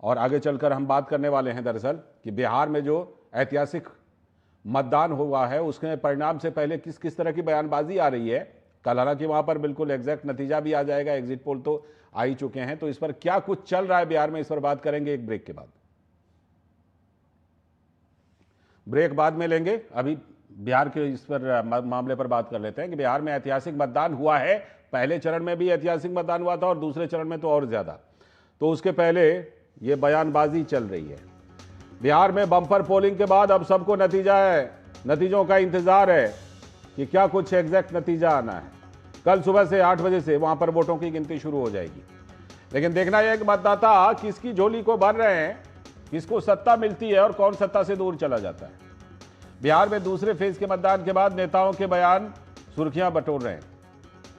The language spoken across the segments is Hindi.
और आगे चलकर हम बात करने वाले हैं दरअसल कि बिहार में जो ऐतिहासिक मतदान हुआ है उसके परिणाम से पहले किस किस तरह की बयानबाजी आ रही है। कल हालांकि वहां पर बिल्कुल एग्जैक्ट नतीजा भी आ जाएगा, एग्जिट पोल तो आ ही चुके हैं, तो इस पर क्या कुछ चल रहा है बिहार में, इस पर बात करेंगे एक ब्रेक के बाद। ब्रेक बाद में लेंगे, अभी बिहार के इस पर मामले पर बात कर लेते हैं कि बिहार में ऐतिहासिक मतदान हुआ है। पहले चरण में भी ऐतिहासिक मतदान हुआ था और दूसरे चरण में तो और ज्यादा। तो उसके पहले ये बयानबाजी चल रही है। बिहार में बम्पर पोलिंग के बाद अब सबको नतीजों का इंतजार है कि क्या कुछ एग्जैक्ट नतीजा आना है। कल सुबह से 8 बजे से वहां पर वोटों की गिनती शुरू हो जाएगी। लेकिन देखना यह कि मतदाता किसकी झोली को भर रहे हैं, किसको सत्ता मिलती है और कौन सत्ता से दूर चला जाता है। बिहार में दूसरे फेज के मतदान के बाद नेताओं के बयान सुर्खियां बटोर रहे हैं।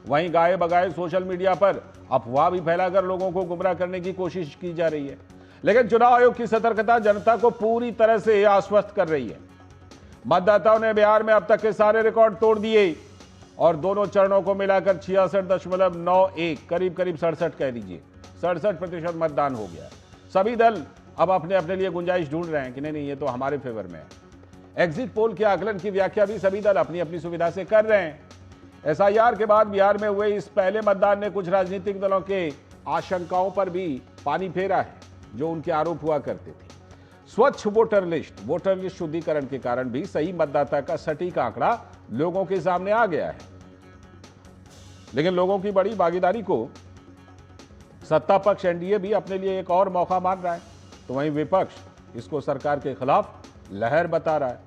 वहीं गाए बगाए सोशल मीडिया पर अफवाह भी फैलाकर लोगों को गुमराह करने की कोशिश की जा रही है। लेकिन चुनाव आयोग की सतर्कता जनता को पूरी तरह से आश्वस्त कर रही है। मतदाताओं ने बिहार में अब तक के सारे रिकॉर्ड तोड़ दिए और दोनों चरणों को मिलाकर 66.91 करीब 67 कह दीजिए 67% मतदान हो गया। सभी दल अब अपने अपने लिए गुंजाइश ढूंढ रहे हैं कि नहीं ये तो हमारे फेवर में है। एग्जिट पोल के आकलन की व्याख्या भी सभी दल अपनी अपनी सुविधा से कर रहे हैं। एसआईआर के बाद बिहार में हुए इस पहले मतदान ने कुछ राजनीतिक दलों के आशंकाओं पर भी पानी फेरा है, जो उनके आरोप हुआ करते थे। स्वच्छ वोटर लिस्ट शुद्धिकरण के कारण भी सही मतदाता का सटीक आंकड़ा लोगों के सामने आ गया है। लेकिन लोगों की बड़ी भागीदारी को सत्ता पक्ष एनडीए भी अपने लिए एक और मौका मान रहा है, तो वहीं विपक्ष इसको सरकार के खिलाफ लहर बता रहा है।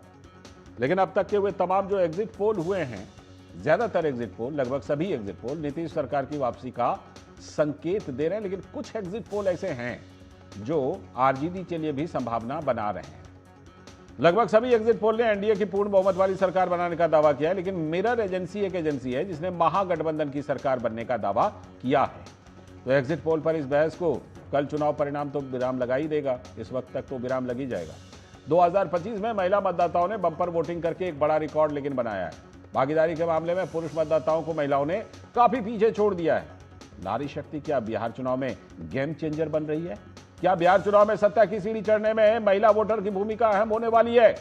लेकिन अब तक के हुए तमाम जो एग्जिट पोल हुए हैं, ज्यादातर एग्जिट पोल, लगभग सभी एग्जिट पोल नीतीश सरकार की वापसी का संकेत दे रहे हैं। लेकिन कुछ एग्जिट पोल ऐसे हैं जो आरजेडी के लिए भी संभावना बना रहे हैं। लगभग सभी एग्जिट पोल ने एनडीए की पूर्ण बहुमत वाली सरकार बनाने का दावा किया है। लेकिन मिरर एजेंसी एक एजेंसी है जिसने महागठबंधन की सरकार बनने का दावा किया है। तो एग्जिट पोल पर इस बहस को कल चुनाव परिणाम तो विराम लगा ही देगा। इस वक्त तक तो विराम लग ही जाएगा। 2025 में महिला मतदाताओं ने बम्पर वोटिंग करके एक बड़ा रिकॉर्ड लेकिन बनाया है। भागीदारी के मामले में पुरुष मतदाताओं को महिलाओं ने काफी पीछे छोड़ दिया है। नारी शक्ति क्या बिहार चुनाव में गेम चेंजर बन रही है? क्या बिहार चुनाव में सत्ता की सीढ़ी चढ़ने में महिला वोटर की भूमिका अहम होने वाली है?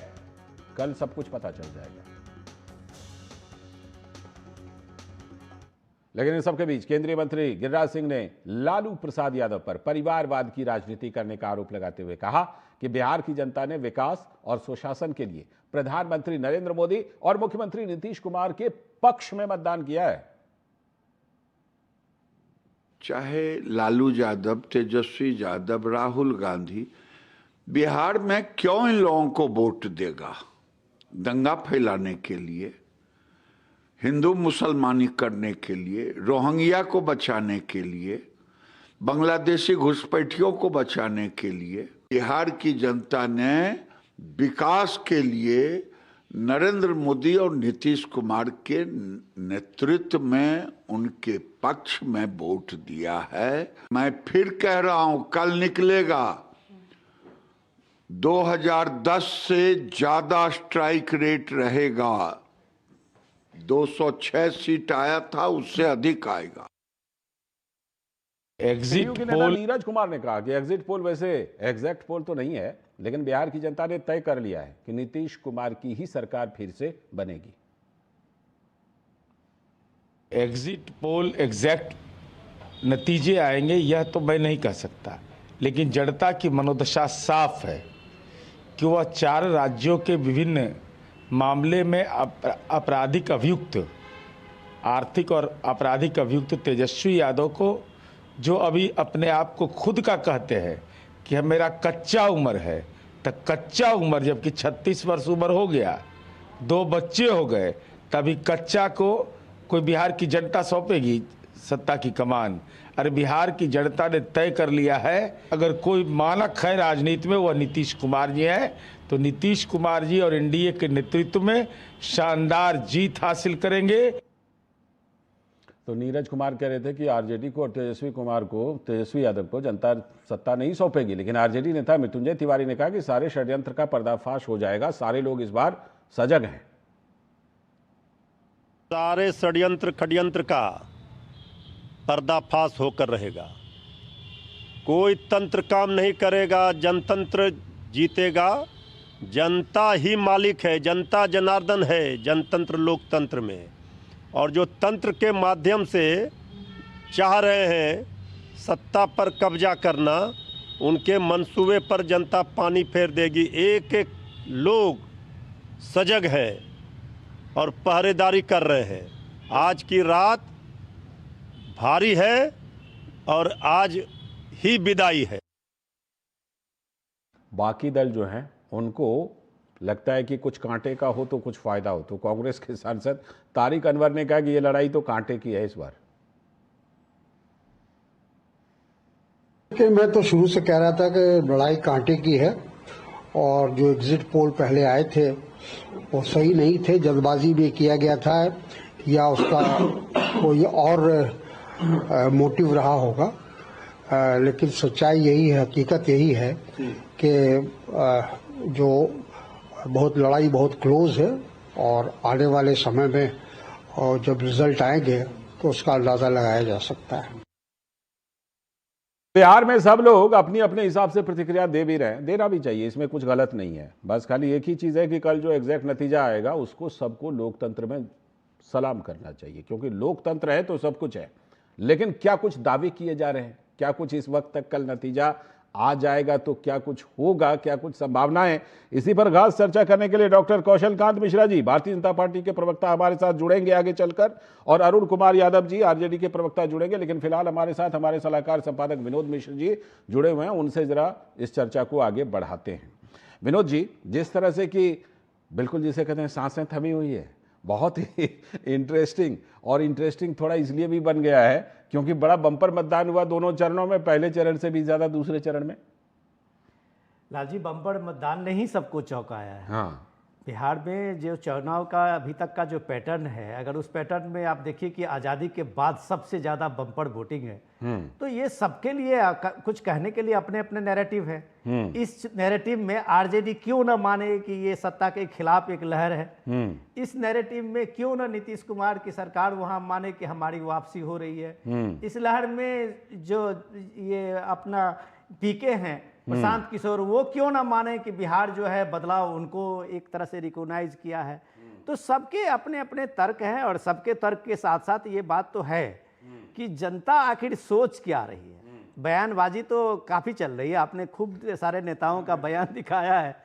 कल सब कुछ पता चल जाएगा। लेकिन इन सबके बीच केंद्रीय मंत्री गिरिराज सिंह ने लालू प्रसाद यादव पर परिवारवाद की राजनीति करने का आरोप लगाते हुए कहा कि बिहार की जनता ने विकास और सुशासन के लिए प्रधानमंत्री नरेंद्र मोदी और मुख्यमंत्री नीतीश कुमार के पक्ष में मतदान किया है। चाहे लालू यादव, तेजस्वी यादव, राहुल गांधी बिहार में क्यों इन लोगों को वोट देगा? दंगा फैलाने के लिए, हिंदू मुसलमानी करने के लिए, रोहिंग्या को बचाने के लिए, बांग्लादेशी घुसपैठियों को बचाने के लिए। बिहार की जनता ने विकास के लिए नरेंद्र मोदी और नीतीश कुमार के नेतृत्व में उनके पक्ष में वोट दिया है। मैं फिर कह रहा हूं, कल निकलेगा 2010 से ज्यादा स्ट्राइक रेट रहेगा। 206 सीट आया था, उससे अधिक आएगा। एग्जिट पोल नीरज कुमार ने कहा कि एग्जिट पोल वैसे एग्जैक्ट पोल तो नहीं है, लेकिन बिहार की जनता ने तय कर लिया है कि नीतीश कुमार की ही सरकार फिर से बनेगी। एग्जिट पोल एग्जैक्ट नतीजे आएंगे यह तो मैं नहीं कह सकता, लेकिन जनता की मनोदशा साफ है कि वह 4 राज्यों के विभिन्न मामले में आपराधिक अभियुक्त, आर्थिक और आपराधिक अभियुक्त तेजस्वी यादव को, जो अभी अपने आप को खुद का कहते हैं कि मेरा कच्चा उम्र है, तो कच्चा उम्र जबकि 36 वर्ष उम्र हो गया, 2 बच्चे हो गए, तभी कच्चा को कोई बिहार की जनता सौंपेगी सत्ता की कमान? अरे बिहार की जनता ने तय कर लिया है, अगर कोई मानक है राजनीति में वह नीतीश कुमार जी हैं। तो नीतीश कुमार जी और एनडीए के नेतृत्व में शानदार जीत हासिल करेंगे। तो नीरज कुमार कह रहे थे कि आरजेडी को और तेजस्वी यादव को जनता सत्ता नहीं सौंपेगी। लेकिन आरजेडी नेता मृत्युंजय तिवारी ने कहा कि सारे षड्यंत्र का पर्दाफाश हो जाएगा, सारे लोग इस बार सजग हैं। सारे षड्यंत्र खड्यंत्र का पर्दाफाश होकर रहेगा। कोई तंत्र काम नहीं करेगा, जनतंत्र जीतेगा। जनता ही मालिक है, जनता जनार्दन है जनतंत्र लोकतंत्र में। और जो तंत्र के माध्यम से चाह रहे हैं सत्ता पर कब्जा करना, उनके मंसूबे पर जनता पानी फेर देगी। एक एक लोग सजग है और पहरेदारी कर रहे हैं। आज की रात भारी है और आज ही विदाई है। बाकी दल जो हैं उनको लगता है कि कुछ कांटे का हो तो कुछ फायदा हो। तो कांग्रेस के सांसद तारिक अनवर ने कहा कि ये लड़ाई तो कांटे की है इस बार। कि मैं तो शुरू से कह रहा था कि लड़ाई कांटे की है और जो एग्जिट पोल पहले आए थे वो सही नहीं थे, जल्दबाजी भी किया गया था या उसका कोई और मोटिव रहा होगा। लेकिन सच्चाई यही है, हकीकत यही है कि जो बहुत लड़ाई बहुत क्लोज है और आने वाले समय में और जब रिजल्ट आएंगे तो उसका अंदाजा लगाया जा सकता है। बिहार में सब लोग अपनी अपने हिसाब से प्रतिक्रिया दे भी रहे हैं, देना भी चाहिए, इसमें कुछ गलत नहीं है। बस खाली एक ही चीज़ है कि कल जो एग्जैक्ट नतीजा आएगा उसको सबको लोकतंत्र में सलाम करना चाहिए, क्योंकि लोकतंत्र है तो सब कुछ है। लेकिन क्या कुछ दावे किए जा रहे हैं, क्या कुछ इस वक्त तक कल नतीजा आ जाएगा तो क्या कुछ होगा, क्या कुछ संभावनाएं, इसी पर खास चर्चा करने के लिए डॉक्टर कौशल कांत मिश्रा जी भारतीय जनता पार्टी के प्रवक्ता हमारे साथ जुड़ेंगे आगे चलकर, और अरुण कुमार यादव जी आरजेडी के प्रवक्ता जुड़ेंगे। लेकिन फिलहाल हमारे साथ हमारे सलाहकार संपादक विनोद मिश्र जी जुड़े हुए हैं, उनसे जरा इस चर्चा को आगे बढ़ाते हैं। विनोद जी, जिस तरह से कि बिल्कुल जिसे कहते हैं सांसें थमी हुई है, बहुत ही इंटरेस्टिंग, और इंटरेस्टिंग थोड़ा इसलिए भी बन गया है क्योंकि बड़ा बम्पर मतदान हुआ दोनों चरणों में, पहले चरण से भी ज्यादा दूसरे चरण में। लालजी, बम्पर मतदान ने ही सबको चौंकाया है। हाँ, बिहार में जो चुनाव का अभी तक का जो पैटर्न है, अगर उस पैटर्न में आप देखिए कि आज़ादी के बाद सबसे ज़्यादा बम्पर वोटिंग है, तो ये सबके लिए कुछ कहने के लिए अपने अपने नैरेटिव है। इस नैरेटिव में आरजेडी क्यों ना माने कि ये सत्ता के खिलाफ एक लहर है। इस नैरेटिव में क्यों ना नीतीश कुमार की सरकार वहां माने कि हमारी वापसी हो रही है। इस लहर में जो ये अपना पीके हैं प्रशांत किशोर, वो क्यों ना माने कि बिहार जो है बदलाव उनको एक तरह से रिकॉग्नाइज किया है। तो सबके अपने अपने तर्क हैं, और सबके तर्क के साथ साथ ये बात तो है कि जनता आखिर सोच क्या रही है। बयानबाजी तो काफ़ी चल रही है, आपने खूब सारे नेताओं का बयान दिखाया है,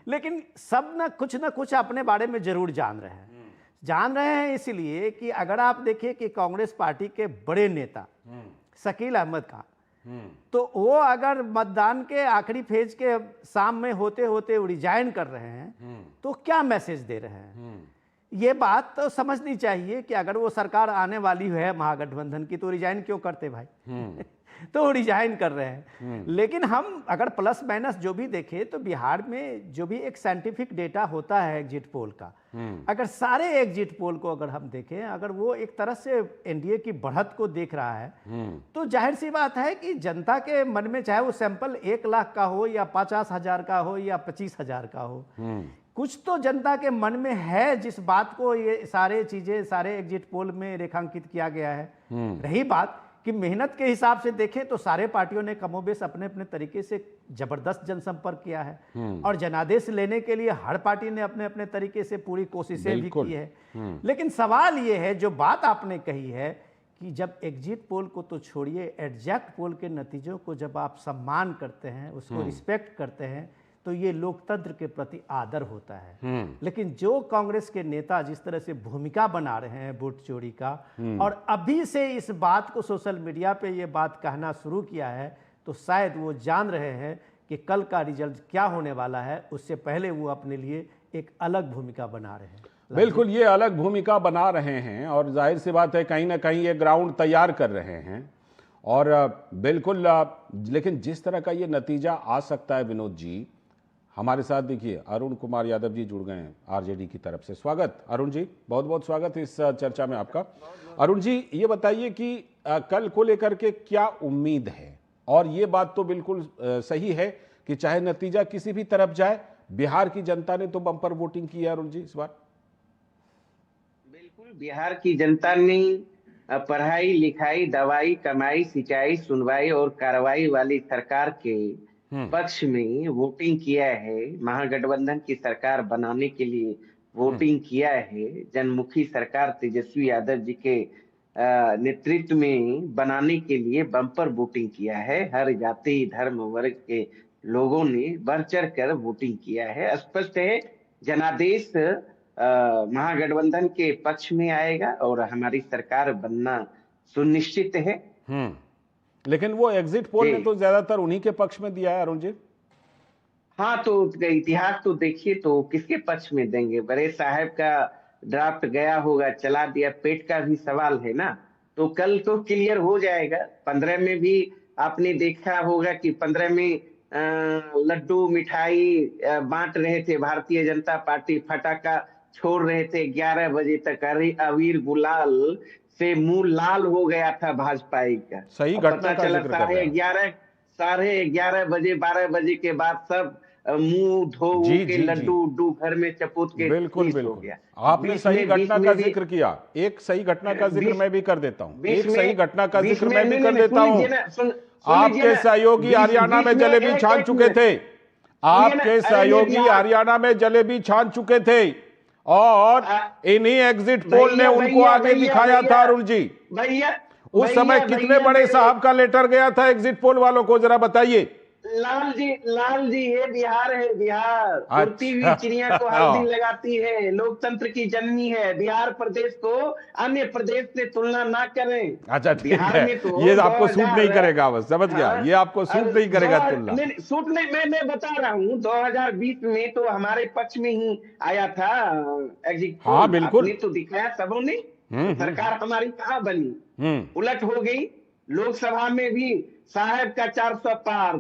लेकिन सब ना कुछ अपने बारे में जरूर जान रहे हैं। इसलिए कि अगर आप देखिए कि कांग्रेस पार्टी के बड़े नेता शकील अहमद खान, तो वो अगर मतदान के आखिरी फेज के शाम में होते होते रिजाइन कर रहे हैं तो क्या मैसेज दे रहे हैं। ये बात तो समझनी चाहिए कि अगर वो सरकार आने वाली है महागठबंधन की तो रिजाइन क्यों करते भाई। तो रिजाइन कर रहे हैं। लेकिन हम अगर प्लस माइनस जो भी देखें तो बिहार में जो भी एक साइंटिफिक डेटा होता है एग्जिट पोल का, अगर सारे एग्जिट पोल को अगर हम देखें, अगर वो एक तरह से एनडीए की बढ़त को देख रहा है, तो जाहिर सी बात है कि जनता के मन में चाहे वो सैंपल 1 लाख का हो या 50,000 का हो या 25,000 का हो, कुछ तो जनता के मन में है जिस बात को ये सारे एग्जिट पोल में रेखांकित किया गया है। रही बात कि मेहनत के हिसाब से देखें तो सारे पार्टियों ने कमोबेश अपने अपने तरीके से जबरदस्त जनसंपर्क किया है, और जनादेश लेने के लिए हर पार्टी ने अपने अपने तरीके से पूरी कोशिशें भी की है। लेकिन सवाल ये है, जो बात आपने कही है कि जब एग्जिट पोल को तो छोड़िए, एग्जैक्ट पोल के नतीजों को जब आप सम्मान करते हैं, उसको रिस्पेक्ट करते हैं, तो ये लोकतंत्र के प्रति आदर होता है। लेकिन जो कांग्रेस के नेता जिस तरह से भूमिका बना रहे हैं वोट चोरी का, और अभी से इस बात को सोशल मीडिया पे ये बात कहना शुरू किया है, तो शायद वो जान रहे हैं कि कल का रिजल्ट क्या होने वाला है, उससे पहले वो अपने लिए एक अलग भूमिका बना रहे हैं। बिल्कुल, ये अलग भूमिका बना रहे हैं, और जाहिर सी बात है कहीं ना कहीं ये ग्राउंड तैयार कर रहे हैं। और बिल्कुल, लेकिन जिस तरह का ये नतीजा आ सकता है, विनोद जी हमारे साथ देखिए अरुण कुमार यादव जी जुड़ गए हैं आरजेडी की तरफ से। स्वागत अरुण जी, बहुत बहुत स्वागत इस चर्चा में आपका। अरुण जी, ये बताइए कि कल को लेकर के क्या उम्मीद है, और ये बात तो बिल्कुल सही है कि चाहे नतीजा किसी भी तरफ जाए, बिहार की जनता ने तो बम्पर वोटिंग की है। अरुण जी, इस बार बिल्कुल बिहार की जनता ने पढ़ाई लिखाई दवाई कमाई सिंचाई सुनवाई और कार्रवाई वाली सरकार के पक्ष में वोटिंग किया है, महागठबंधन की सरकार बनाने के लिए वोटिंग किया है, जनमुखी सरकार तेजस्वी यादव जी के नेतृत्व में बनाने के लिए बम्पर वोटिंग किया है। हर जाति धर्म वर्ग के लोगों ने बढ़ चढ़ कर वोटिंग किया है। स्पष्ट है जनादेश महागठबंधन के पक्ष में आएगा और हमारी सरकार बनना सुनिश्चित है। लेकिन वो एग्जिट पोल ने तो ज्यादातर उन्हीं के पक्ष में दिया है अरुण जी। हाँ, तो इतिहास तो देखिए, तो किसके पक्ष में देंगे? बड़े साहब का ड्राफ्ट गया होगा, चला दिया, पेट का भी सवाल है ना, तो कल तो क्लियर हो जाएगा। 15 में भी आपने देखा होगा कि 15 में लड्डू मिठाई बांट रहे थे, भारतीय जनता पार्टी फटाका छोड़ रहे थे 11 बजे तक। अबीर गुलाल से मुंह लाल हो गया था भाजपाई का। सही घटना का चला जिक्र कर रहे हैं। साढ़े 11 बजे 12 बजे के बाद सब मुंह धो के लड्डू उड्डू घर में चपोत के बिल्कुल हो गया। आपने सही घटना का जिक्र किया। एक सही घटना का जिक्र मैं भी कर देता हूँ। एक सही घटना का जिक्र मैं भी कर देता हूँ। आपके सहयोगी हरियाणा में जलेबी छान चुके थे। आपके सहयोगी हरियाणा में जलेबी छान चुके थे और इन्हीं एग्जिट पोल ने उनको आगे दिखाया था। अरुण जी, उस समय कितने बड़े साहब का लेटर गया था एग्जिट पोल वालों को, जरा बताइए। लाल जी ये बिहार है, बिहार उड़ती हुई चिड़िया को हल्दी लगाती है, लोकतंत्र की जननी है। बिहार प्रदेश को अन्य प्रदेश से तुलना ना करें। अच्छा ठीक है, ये आपको सूट नहीं करेगा, बस समझ गया, ये आपको सूट नहीं करेगा तुलना। सूट नहीं, मैं बता रहा हूँ 2020 में तो हमारे पक्ष में ही आया था एग्जिट पोल। हाँ बिल्कुल, तो दिखाया सबों ने। सरकार हमारी कहाँ बनी, उलट हो गई। लोकसभा में भी साहब का 400 पार।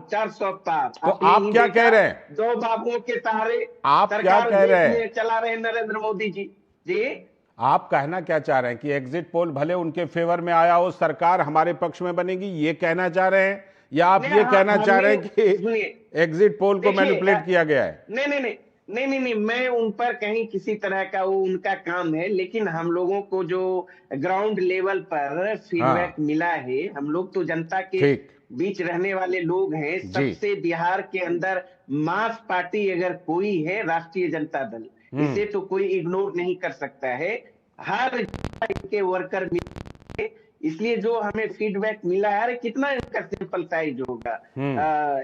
तो आप क्या कह रहे हैं? दो बाबुओं के सहारे आप क्या कह रहे हैं? चला रहे नरेंद्र मोदी जी। आप कहना क्या चाह रहे हैं कि एग्जिट पोल भले उनके फेवर में आया हो, सरकार हमारे पक्ष में बनेगी, ये कहना चाह रहे हैं? या आप ये कहना चाह रहे हैं कि एग्जिट पोल को मैनिपुलेट किया गया है? नहीं, मैं उन पर कहीं किसी तरह का, वो उनका काम है, लेकिन हम लोगों को जो ग्राउंड लेवल पर फीडबैक मिला है, हम लोग तो जनता के बीच रहने वाले लोग हैं। सबसे बिहार के अंदर मास पार्टी अगर कोई है, राष्ट्रीय जनता दल, इसे तो कोई इग्नोर नहीं कर सकता है। हर के वर्कर मिले, इसलिए जो हमें फीडबैक मिला है, कितना इसका सैंपल साइज होगा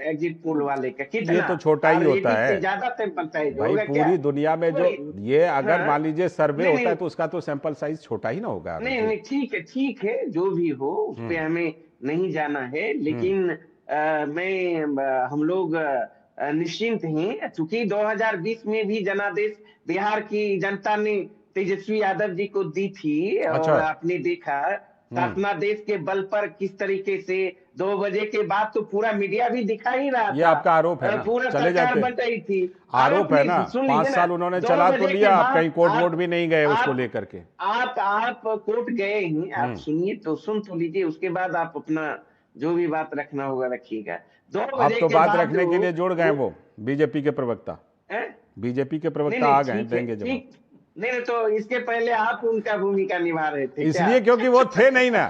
एग्जिट पोल वाले का? कितना? ये तो छोटा ही होता है, ज्यादा सैंपल साइज होगा। पूरी दुनिया में जो ये अगर मान लीजिए सर्वे होता है तो उसका तो सैंपल साइज छोटा ही ना होगा। नहीं, ठीक है, जो भी हो उस पे हमें नहीं जाना है, लेकिन हम लोग निश्चिंत हैं, चूंकि 2020 में भी जनादेश बिहार की जनता ने तेजस्वी यादव जी को दी थी। और आपने देखा शासनादेश के बल पर किस तरीके से 2 बजे के बाद तो पूरा मीडिया भी दिखा ही रहा था। ये आपका आरोप है ना? पूरा चले जाते बन रही थी। आरोप है ना? 5 साल उन्होंने चला तो लिया, आप कहीं कोर्ट वोट भी नहीं गए उसको लेकर के। आप कोर्ट गए ही, आप सुनिए तो, सुन तो लीजिए, उसके बाद आप अपना जो भी बात रखना होगा रखिएगा। 2 बजे आप तो बात रखने के लिए जुड़ गए, वो बीजेपी के प्रवक्ता, बीजेपी के प्रवक्ता आ गए, देंगे जवाब। नहीं, तो इसके पहले आप उनका भूमिका निभा रहे थे इसलिए क्योंकि वो थे नहीं ना,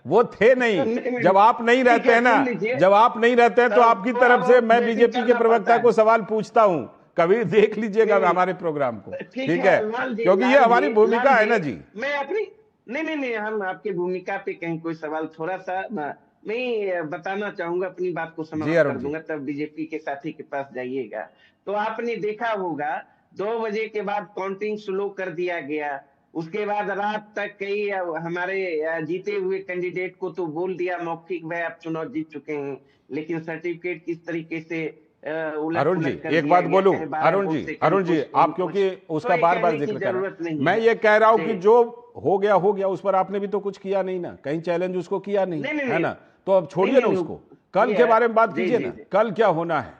वो थे नहीं। जब आप नहीं रहते हैं ना, जब आप नहीं रहते हैं तो आपकी तरफ से मैं बीजेपी के प्रवक्ता को सवाल पूछता हूं, कभी देख लीजिएगा हमारे प्रोग्राम को, ठीक है? क्योंकि ये हमारी भूमिका है ना जी। मैं अपनी नहीं, हम आपकी भूमिका पे कहीं कोई सवाल, थोड़ा सा मैं बताना चाहूंगा, अपनी बात को समाप्त कर दूंगा, तब बीजेपी के साथी के पास जाइएगा। तो आपने देखा होगा 2 बजे के बाद काउंटिंग स्लो कर दिया गया। उसके बाद रात तक कई हमारे जीते हुए कैंडिडेट को तो बोल दिया मौखिक में आप चुनाव जीत चुके हैं, लेकिन सर्टिफिकेट किस तरीके से अरुण जी एक बात बोलूं, अरुण जी आप क्योंकि उसका बार बार जिक्र कर रहे हैं, मैं ये कह रहा हूं कि जो हो गया उस पर आपने भी तो कुछ किया नहीं ना, कहीं चैलेंज उसको किया नहीं, है ना? तो अब छोड़िए ना उसको, कल के बारे में बात कीजिए ना, कल क्या होना है?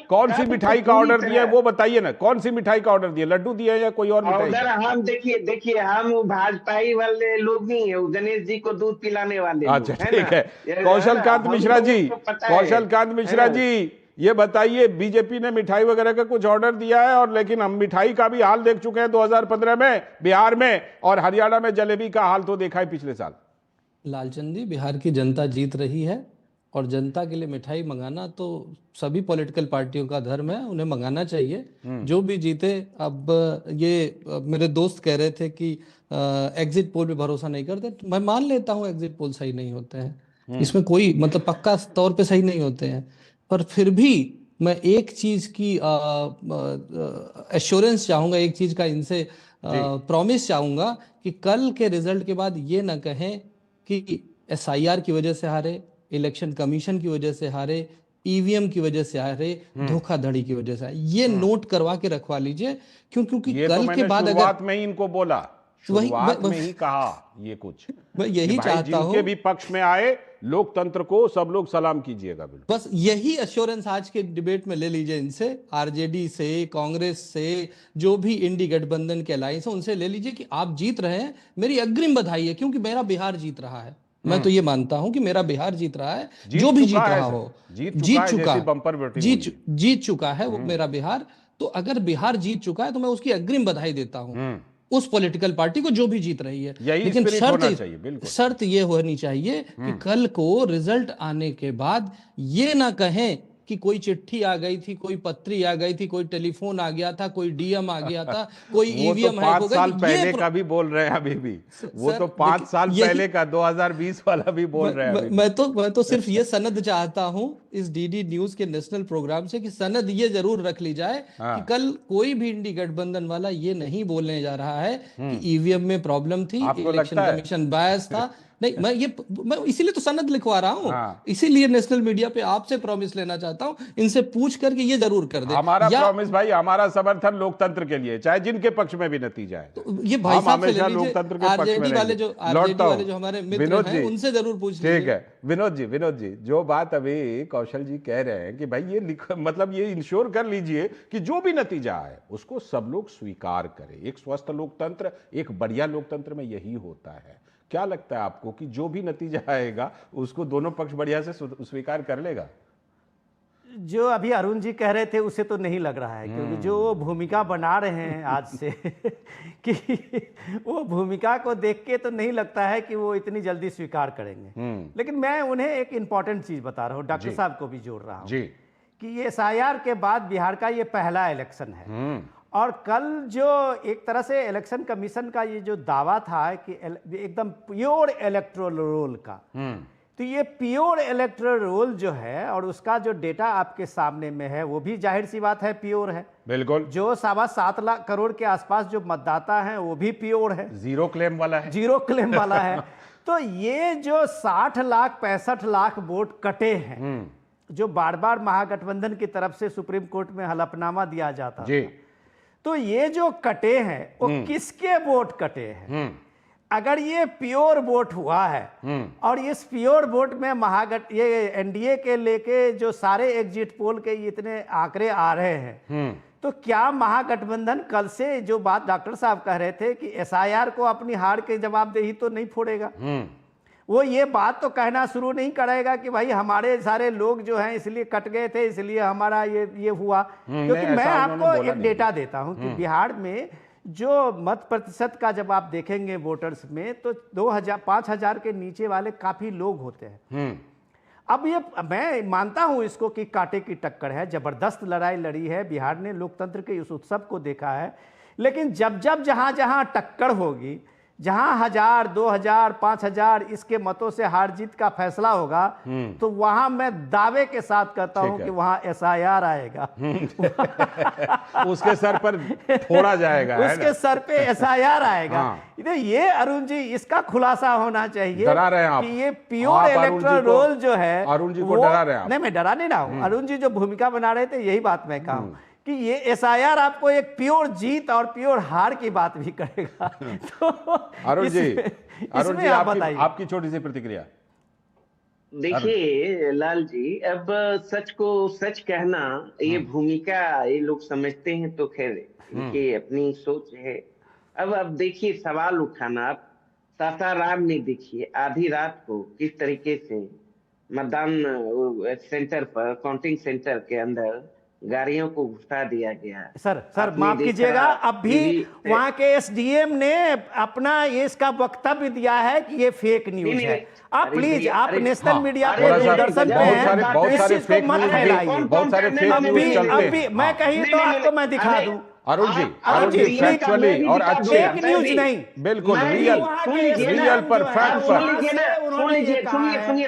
कौन सी मिठाई का ऑर्डर दिया है वो बताइए ना, कौन सी मिठाई का ऑर्डर दिया? लड्डू दिया या कोई और मिठाई? हम देखिए हम भाजपाई वाले लोग नहीं है, गणेश जी को दूध पिलाने वाले। अच्छा ठीक है। कौशलकांत मिश्रा जी ये बताइए, बीजेपी ने मिठाई वगैरह का कुछ ऑर्डर दिया है? और लेकिन हम मिठाई का भी हाल देख चुके हैं 2015 में बिहार में, और हरियाणा में जलेबी का हाल तो देखा है पिछले साल। लालचंद जी, बिहार की जनता जीत रही है और जनता के लिए मिठाई मंगाना तो सभी पॉलिटिकल पार्टियों का धर्म है, उन्हें मंगाना चाहिए जो भी जीते। अब मेरे दोस्त कह रहे थे कि एग्जिट पोल पे भरोसा नहीं करते, तो मैं मान लेता हूँ एग्जिट पोल सही नहीं होते हैं, इसमें कोई मतलब पक्का तौर पे सही नहीं होते हैं, पर फिर भी मैं एक चीज की एश्योरेंस चाहूंगा, एक चीज का इनसे प्रॉमिस चाहूंगा कि कल के रिजल्ट के बाद ये ना कहें कि एसआईआर की वजह से हारे, इलेक्शन कमीशन की वजह से हारे, ईवीएम की वजह से हारे, धोखाधड़ी की वजह से हारे। ये नोट करवा के रखवा लीजिए, क्योंकि ये कल तो के बाद शुरुआत में ही इनको बोला, वही शुरुआत में ही कहा ये कुछ, मैं यही कि भाई चाहता हूं, जिनके भी पक्ष में आए लोकतंत्र को सब लोग सलाम कीजिएगा। बिल्कुल बस यही एश्योरेंस आज के डिबेट में ले लीजिए इनसे, आरजेडी से, कांग्रेस से, जो भी इंडी गठबंधन के अलायंस है उनसे ले लीजिए कि आप जीत रहे हैं, मेरी अग्रिम बधाई है, क्योंकि मेरा बिहार जीत रहा है। मैं तो ये मानता हूं कि मेरा बिहार जीत रहा है, जो भी जीत रहा हो, जीत चुका है वो मेरा बिहार। तो अगर बिहार जीत चुका है तो मैं उसकी अग्रिम बधाई देता हूं उस पॉलिटिकल पार्टी को जो भी जीत रही है। लेकिन शर्त ये होनी चाहिए कि कल को रिजल्ट आने के बाद ये ना कहें कि कोई चिट्ठी आ गई थी, कोई पत्री आ गई थी, कोई टेलीफोन आ गया था, कोई डीएम आ गया था, कोई ईवीएम हैक हो गया। 5 साल पहले का भी बोल रहे हैं अभी भी, वो तो 5 साल पहले का 2020 वाला भी बोल रहे हैं। मैं तो सिर्फ ये सनद चाहता हूं इस डीडी न्यूज के नेशनल प्रोग्राम से कि सनद ये जरूर रख ली जाए कि कल कोई भी इंडी गठबंधन वाला ये नहीं बोलने जा रहा है कि ईवीएम में प्रॉब्लम थी, इलेक्शन कमीशन बायस था। नहीं, मैं इसीलिए तो सनद लिखवा रहा हूं, इसीलिए नेशनल मीडिया पे आपसे प्रॉमिस लेना चाहता हूं, इनसे पूछ करके ये जरूर कर दे। हमारा प्रॉमिस भाई, हमारा समर्थन लोकतंत्र के लिए, चाहे जिनके पक्ष में भी नतीजा है। तो ये भाई साहब से ले लीजिए, लोकतंत्र के आरजेडी वाले जो हमारे मित्र हैं उनसे जरूर पूछ लीजिए। ठीक है विनोद जी, जो बात अभी कौशल जी कह रहे हैं कि भाई ये मतलब ये इंश्योर कर लीजिए कि जो भी नतीजा है उसको सब लोग स्वीकार करें। एक स्वस्थ लोकतंत्र, एक बढ़िया लोकतंत्र में यही होता है। क्या लगता है आपको कि जो भी नतीजा आएगा उसको दोनों पक्ष बढ़िया से स्वीकार कर लेगा? जो अभी अरुण जी कह रहे थे उसे तो नहीं लग रहा है, क्योंकि जो भूमिका बना रहे हैं आज से कि वो भूमिका को देख के तो नहीं लगता है कि वो इतनी जल्दी स्वीकार करेंगे। लेकिन मैं उन्हें एक इंपॉर्टेंट चीज बता रहा हूँ, डॉक्टर साहब को भी जोड़ रहा हूँ कि ये एसआईआर के बाद बिहार का ये पहला इलेक्शन है, और कल जो एक तरह से इलेक्शन कमीशन का ये जो दावा था कि एकदम प्योर इलेक्टोरल रोल का, तो ये प्योर इलेक्टोरल रोल जो है और उसका जो डेटा आपके सामने में है वो भी जाहिर सी बात है प्योर है। बिल्कुल। जो 7.25 लाख करोड़ के आसपास जो मतदाता हैं वो भी प्योर है, जीरो क्लेम वाला है। तो ये जो 60 लाख 65 लाख वोट कटे हैं, जो बार बार महागठबंधन की तरफ से सुप्रीम कोर्ट में हलफनामा दिया जाता था, तो ये जो कटे हैं वो किसके वोट कटे हैं? अगर ये प्योर वोट हुआ है और इस प्योर वोट में ये एनडीए के लेके जो सारे एग्जिट पोल के इतने आंकड़े आ रहे हैं, तो क्या महागठबंधन कल से जो बात डॉक्टर साहब कह रहे थे कि एसआईआर को अपनी हार के जवाबदेही तो नहीं फोड़ेगा? वो ये बात तो कहना शुरू नहीं करेगा कि भाई हमारे सारे लोग जो हैं इसलिए कट गए थे, इसलिए हमारा ये हुआ। क्योंकि मैं आपको एक डेटा देता हूं कि बिहार में जो मत प्रतिशत का जब आप देखेंगे वोटर्स में, तो 5,000 के नीचे वाले काफी लोग होते हैं। अब ये मैं मानता हूं इसको कि कांटे की टक्कर है, जबरदस्त लड़ाई लड़ी है बिहार ने, लोकतंत्र के इस उत्सव को देखा है। लेकिन जब जहां जहां टक्कर होगी, जहां 1,000, 2,000, 5,000 इसके मतों से हार जीत का फैसला होगा, तो वहां मैं दावे के साथ कहता हूं कि वहां एसआईआर आएगा। उसके सर पर फोड़ा जाएगा, उसके सर पे एसआईआर आएगा। ये अरुण जी इसका खुलासा होना चाहिए। डरा रहे हैं आप कि ये प्योर इलेक्टोरल रोल जो है, अरुण जी को डरा रहे हैं। नहीं, मैं डरा नहीं रहा हूं। अरुण जी जो भूमिका बना रहे थे यही बात मैं कहा कि ये एसआईआर आपको एक प्योर जीत और प्योर हार की बात भी करेगा। तो अरुण जी आप बताइए आपकी छोटी सी प्रतिक्रिया। देखिए लाल जी, अब सच को सच कहना ये भूमिका ये लोग समझते हैं, तो खैर इनकी अपनी सोच है। अब देखिए सवाल उठाना, आप सासाराम में देखिए आधी रात को किस तरीके से मतदान सेंटर पर, काउंटिंग सेंटर के अंदर गाड़ियों को घुसा दिया गया। सर आपने माफ देखा कीजिएगा, अब भी टीवी वहां के एसडीएम ने अपना ये इसका वक्तव्य दिया है कि ये फेक न्यूज नहीं, है। आप अरे प्लीज भैया, आप अरे नेशनल हाँ, मीडिया पे, थोड़ा सा दूरदर्शन पे बहुत हैं, सारे इस चीज को फेक मत न्यूज फैलाइए। बहुत सारे फेक न्यूज चलते अभी हैं। अभी मैं कहीं तो आपको मैं दिखा दूं। अरुण जी फैक्चुअली और अच्छे फेक न्यूज नहीं, बिल्कुल मैं भी- रियल सुनिए ना, रियल पर फैक्ट पर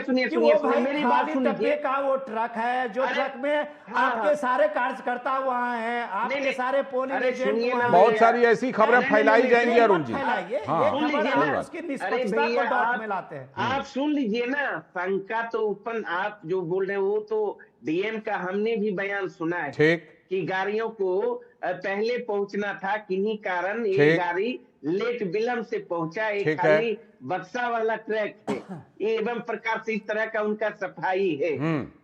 सुनिए, मेरी बात सुनिए। का वो ट्रक है जो ट्रक में आपके सारे कार्यकर्ता वहाँ हैं, आपके सारे पोलिंग अरे एजेंट सुनिए ना वहाँ बहुत हैं। सारी ऐसी खबरें फैलाई जाएंगी अरुण जी। फैलाइए, हाँ, ये सुन खबर लीजिए आप ना। उसकी अरे निष्पक्षता भैया को डाउट में लाते हैं। आप सुन लीजिए ना, शंका तो उत्पन्न आप जो बोल रहे हैं वो तो डीएम का हमने भी बयान सुना है ठीक कि गाड़ियों को पहले पहुंचना था, किन्हीं कारण ये ठीक। गाड़ी लेट विलंब से पहुंचा। एक ठीक है। खाली बक्सा वाला ट्रैक है ये, एवं प्रकार से इस तरह का उनका सफाई है।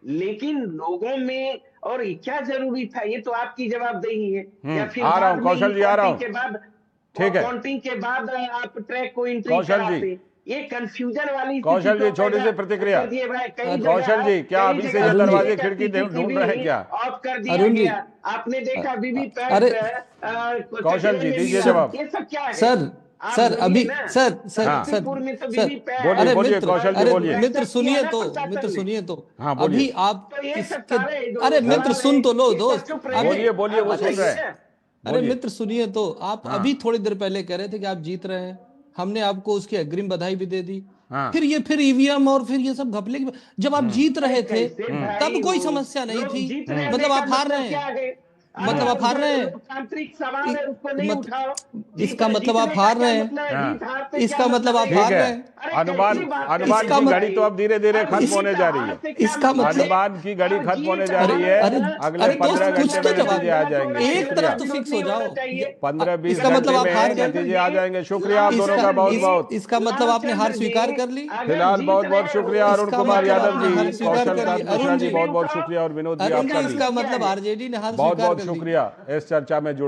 लेकिन लोगों में और क्या जरूरी था, ये तो आपकी जवाबदेही है। या फिर आ रहा हूं बाद में कौशल जी, आ रहा हूं। के बाद ठीक है। काउंटिंग के बाद आप ट्रैक को एंट्री कौशल जी। कराते, ये कंफ्यूजन वाली स्थिति कौशल जी, को छोटी सी पैदा प्रतिक्रिया। कर दिए भाई। कई कौशल जगह- जी, क्या कई अभी से जगह ये दरवाजे देखा खिड़की CCTV ढूंढ रहे हैं क्या? ऑफ कर दिया अरुण जी, गया। आपने देखा वीवीपैट अरे, कौशल जी, दीजिए जवाब। ये सब क्या है? सर आप सर बोलिए अभी ना। सर सर हाँ। सर गाजीपुर में तो सर वीवीपैट- बोलिए, अरे बोलिए, मित्र, कौशल जी, अरे बोलिए। मित्र सुनिए तो, प्रशासन मित्र ने। सुनिए तो, हाँ, बोलिए। अभी आप तो ये सब इसके सारे जो अरे मित्र सवाल सुन है, तो लो ये सब दोस्त, चुप अभी रहिए। बोलिए, बोलिए, वो आप सुन रहे हैं। बोलिए। अरे बोलिए। मित्र सुनिए तो, आप हाँ। अभी थोड़ी देर पहले कह रहे थे कि आप जीत रहे हैं, हमने आपको उसकी अग्रिम बधाई भी दे दी। हाँ। फिर ईवीएम और फिर ये सब घपले जब आप जीत रहे थे कैसे भाई तब कोई वो समस्या नहीं लोग थी। जीत रहे हैं, मतलब आप इसका हार रहे क्या हैं, है? मतलब आप हार रहे हैं। लोकतांत्रिक सवाल है, उसको नहीं मत- उठाओ। इसका मतलब आप हार रहे हैं। इसका मतलब आप ठीक हार रहे है। हैं। अनुमान इसका की मत- घड़ी तो अब धीरे धीरे खत्म होने जा रही है। इसका मतलब- अनुमान की घड़ी खत्म होने जा रही है। अरे अगले अरे दोस्त 15 कुछ घंटे तो में जवाब नतीजे आ जाएंगे। एक शुक्रिया। तरफ तो फिक्स हो जाओ। 15-20 इसका मतलब आप घंटे हार में गए। नतीजे आ जाएंगे। शुक्रिया आप दोनों का बहुत बहुत। इसका मतलब आपने हार स्वीकार कर ली। फिलहाल बहुत बहुत शुक्रिया अरुण इसका कुमार मतलब यादव आपने हार जी, स्वीकार कौशल कर कांत ली। मिश्रा अरुण जी जी, बहुत बहुत शुक्रिया और विनोद जी अरुण आपका जी, भी इसका मतलब आरजेडी ने हार बहुत स्वीकार बहुत कर ली। शुक्रिया इस चर्चा में जुड़